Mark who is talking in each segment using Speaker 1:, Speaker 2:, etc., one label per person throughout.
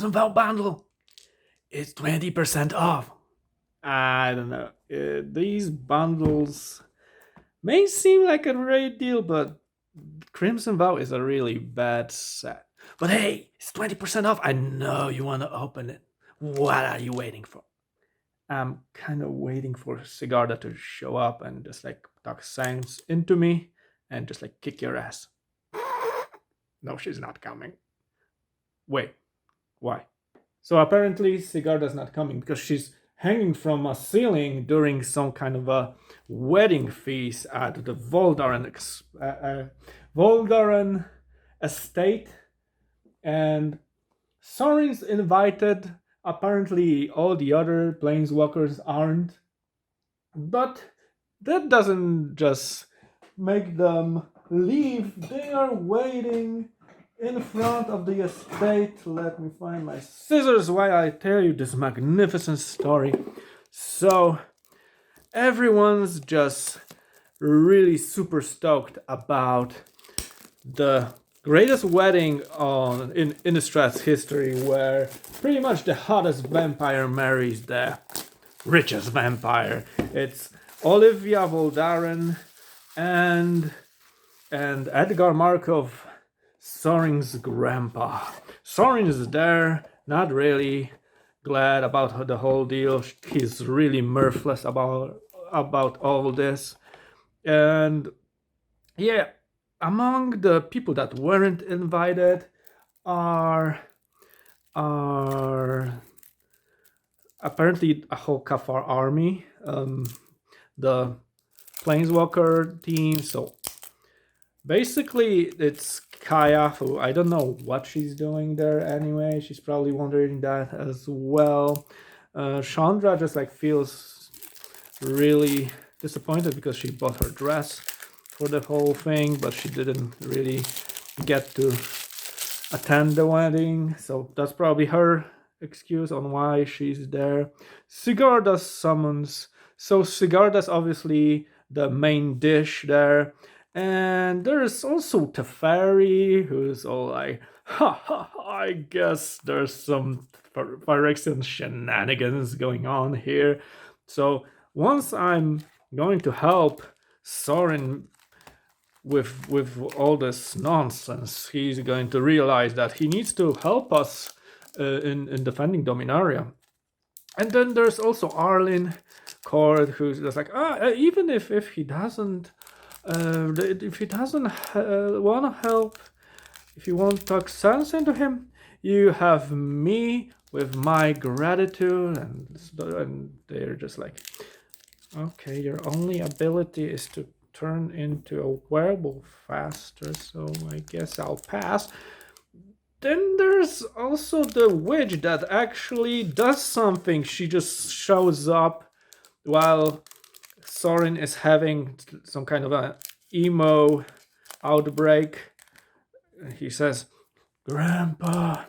Speaker 1: Crimson Vow bundle. It's 20% off. I don't know. These bundles may seem like a great deal, but Crimson Vow is a really bad set. But hey, it's 20% off. I know you want to open it. What are you waiting for? I'm kind of waiting for Sigarda to show up and just like talk sense into me and just like kick your ass. No, she's not coming. Wait, why? So apparently Sigarda's not coming because she's hanging from a ceiling during some kind of a wedding feast at the Voldaren estate, and Sorin's invited. Apparently, all the other planeswalkers aren't, but that doesn't just make them leave. They are waiting in front of the estate. Let me find my scissors while I tell you this magnificent story. So, everyone's just really super stoked about the greatest wedding in Innistrad's history, where pretty much the hottest vampire marries the richest vampire. It's Olivia Voldaren and Edgar Markov, Sorin's grandpa. Sorin is there, not really glad about the whole deal. He's really mirthless about all this. And yeah, among the people that weren't invited are apparently a whole Kafar army, the Planeswalker team. So basically, it's Kaya, who I don't know what she's doing there anyway. She's probably wondering that as well. Chandra just like feels really disappointed because she bought her dress for the whole thing, but she didn't really get to attend the wedding. So that's probably her excuse on why she's there. Sigarda summons. So Sigarda's obviously the main dish there. And there's also Teferi, who's all like, ha ha, I guess there's some Phyrexian shenanigans going on here. So once I'm going to help Sorin with all this nonsense, he's going to realize that he needs to help us in defending Dominaria. And then there's also Arlene Cord, who's just like, even if he doesn't want to help, if you won't talk sense into him, you have me with my gratitude. And they're just like, okay, your only ability is to turn into a werewolf faster, so I guess I'll pass. Then there's also the witch that actually does something. She just shows up while Sorin is having some kind of an emo outbreak. He says, Grandpa,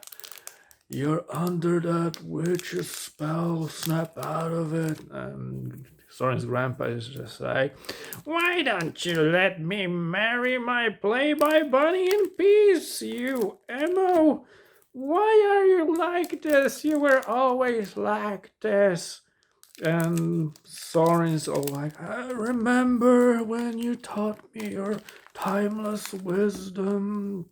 Speaker 1: you're under that witch's spell, snap out of it. And Sorin's grandpa is just like, why don't you let me marry my playboy bunny in peace, you emo? Why are you like this? You were always like this. And Sorin's all like, I remember when you taught me your timeless wisdom.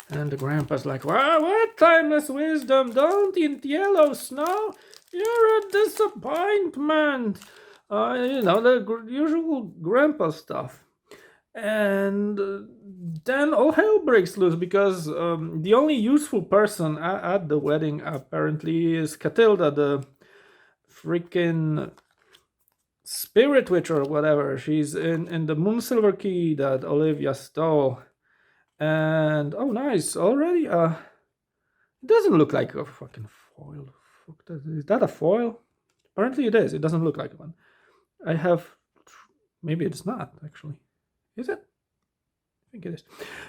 Speaker 1: And the grandpa's like, what timeless wisdom? Don't eat yellow snow. You're a disappointment. The usual grandpa stuff. And then all hell breaks loose because the only useful person at the wedding apparently is Catilda, the freaking spirit witch or whatever. She's in the Moonsilver Key that Olivia stole. And oh, nice already. It doesn't look like a fucking foil. Is that a foil? Apparently it is. It doesn't look like one. I have. Maybe it's not actually. Is it? I think it is.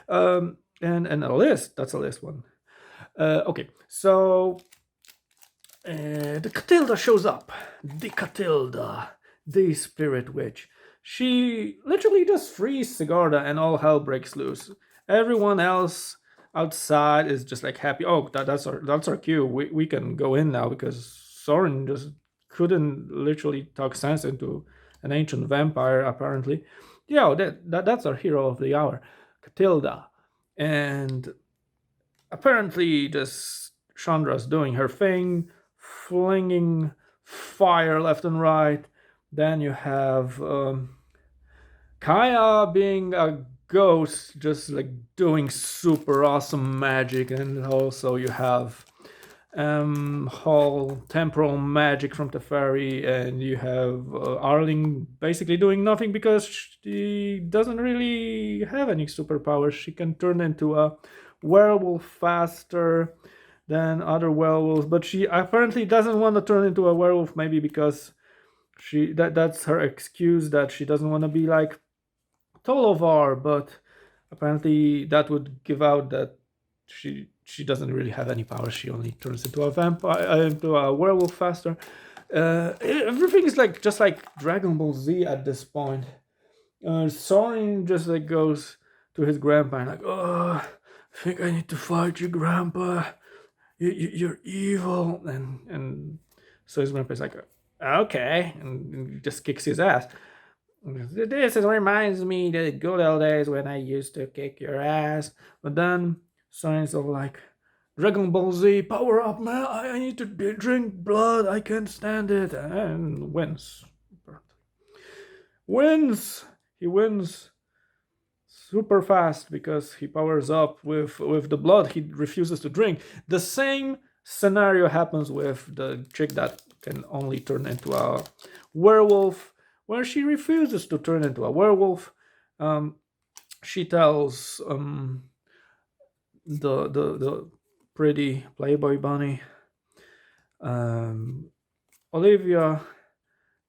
Speaker 1: And a list. That's a list one. Okay, so the Catilda shows up. The Catilda, the spirit witch. She literally just frees Sigarda and all hell breaks loose. Everyone else outside is just like happy. Oh, that's our cue. We can go in now because Sorin just couldn't literally talk sense into an ancient vampire apparently. Yeah, that's our hero of the hour, Catilda, and apparently just Chandra's doing her thing, flinging fire left and right. Then you have Kaya being a ghost, just like doing super awesome magic, and also you have whole temporal magic from Teferi, and you have Arling basically doing nothing because she doesn't really have any superpowers. She can turn into a werewolf faster than other werewolves, but she apparently doesn't want to turn into a werewolf, maybe because that's her excuse, that she doesn't want to be like Tolovar, but apparently that would give out that she doesn't really have any power. She only turns into a vampire, into a werewolf faster. Everything is like just like Dragon Ball Z at this point. Sorin just like goes to his grandpa and like, oh, I think I need to fight you, grandpa. You're evil, and so his grandpa's like, okay, and he just kicks his ass. This reminds me the good old days when I used to kick your ass. But then Sorin's all like, Dragon Ball Z, power up, man! I need to drink blood. I can't stand it, and wins. Wins. He wins super fast because he powers up with the blood he refuses to drink. The same scenario happens with the chick that can only turn into a werewolf, where she refuses to turn into a werewolf. She tells the pretty Playboy bunny, Olivia,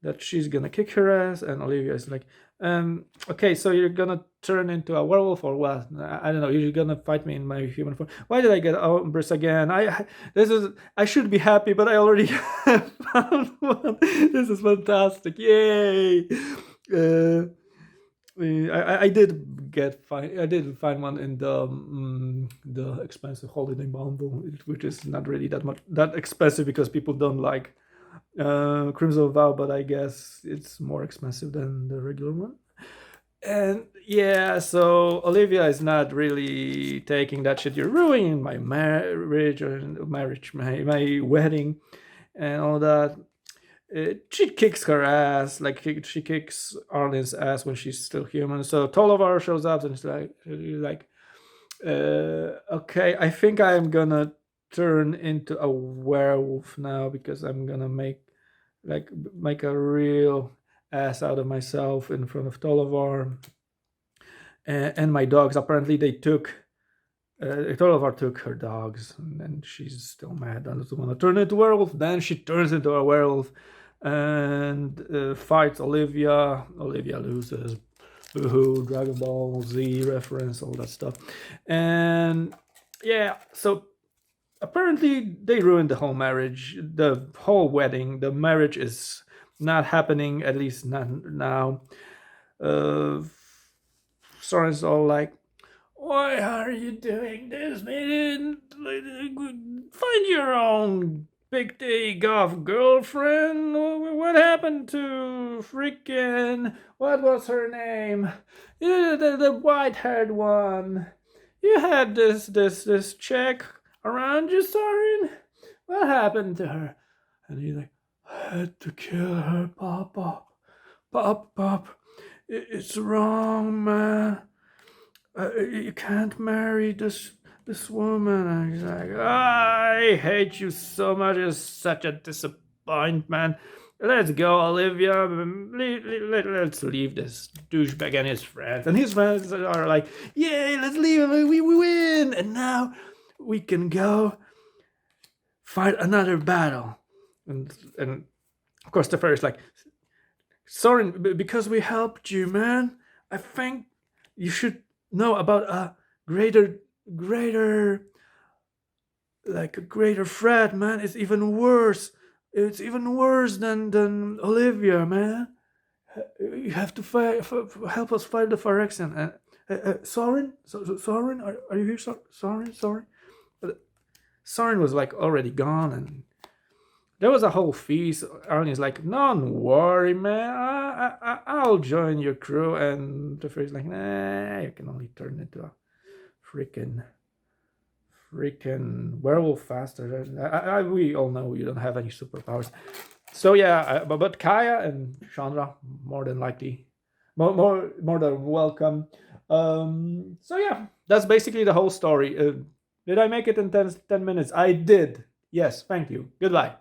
Speaker 1: that she's gonna kick her ass, and Olivia is like, okay, so you're gonna turn into a werewolf or what? I don't know. You're gonna fight me in my human form. Why did I get Umbris again? I should be happy, but I already found one. This is fantastic! Yay! I did find one in the expensive holiday bundle, which is not really that expensive because people don't like Crimson Vow, but I guess it's more expensive than the regular one. And yeah, so Olivia is not really taking that shit. You're ruining my marriage my wedding, and all that. She kicks her ass, like she kicks Arlen's ass when she's still human. So Tolovar shows up and she's like, okay, I think I'm gonna turn into a werewolf now because I'm gonna make a real ass out of myself in front of Tolovar and my dogs. Apparently, they took. Tolovar took her dogs, and she's still mad and doesn't want to turn into a werewolf. Then she turns into a werewolf and fights Olivia. Olivia loses. Boo-hoo, Dragon Ball Z reference, all that stuff. And yeah, so apparently they ruined the whole marriage, the whole wedding. The marriage is not happening, at least not now. Soren's all like, why are you doing this, man? Find your own big take off girlfriend. What happened to freaking, what was her name? The white-haired one. You had this chick around you, Sorin? What happened to her? And he's like, I had to kill her, Pop. It's wrong, man. You can't marry this woman. And he's like, I hate you so much. It's such a disappointment. Let's go, Olivia. Let's leave this douchebag and his friends. And his friends are like, yay, let's leave. We win. And now we can go fight another battle. And of course, the fairy's like, Sorin, because we helped you, man. I think you should know about a greater threat, man. It's even worse. It's even worse than Olivia, man. You have to help us fight the Phyrexian. Sorin, Sorin, are you here, Sorin, Sorin? But Sorin was like already gone, and there was a whole feast. Arnie's like, "Don't worry, man. I'll join your crew." And Teferi's like, "Nah, you can only turn into a freaking werewolf faster." We all know you don't have any superpowers. So yeah, but Kaya and Chandra more than likely, more than welcome. So yeah, that's basically the whole story. Did I make it in 10 minutes? I did. Yes, thank you. Goodbye.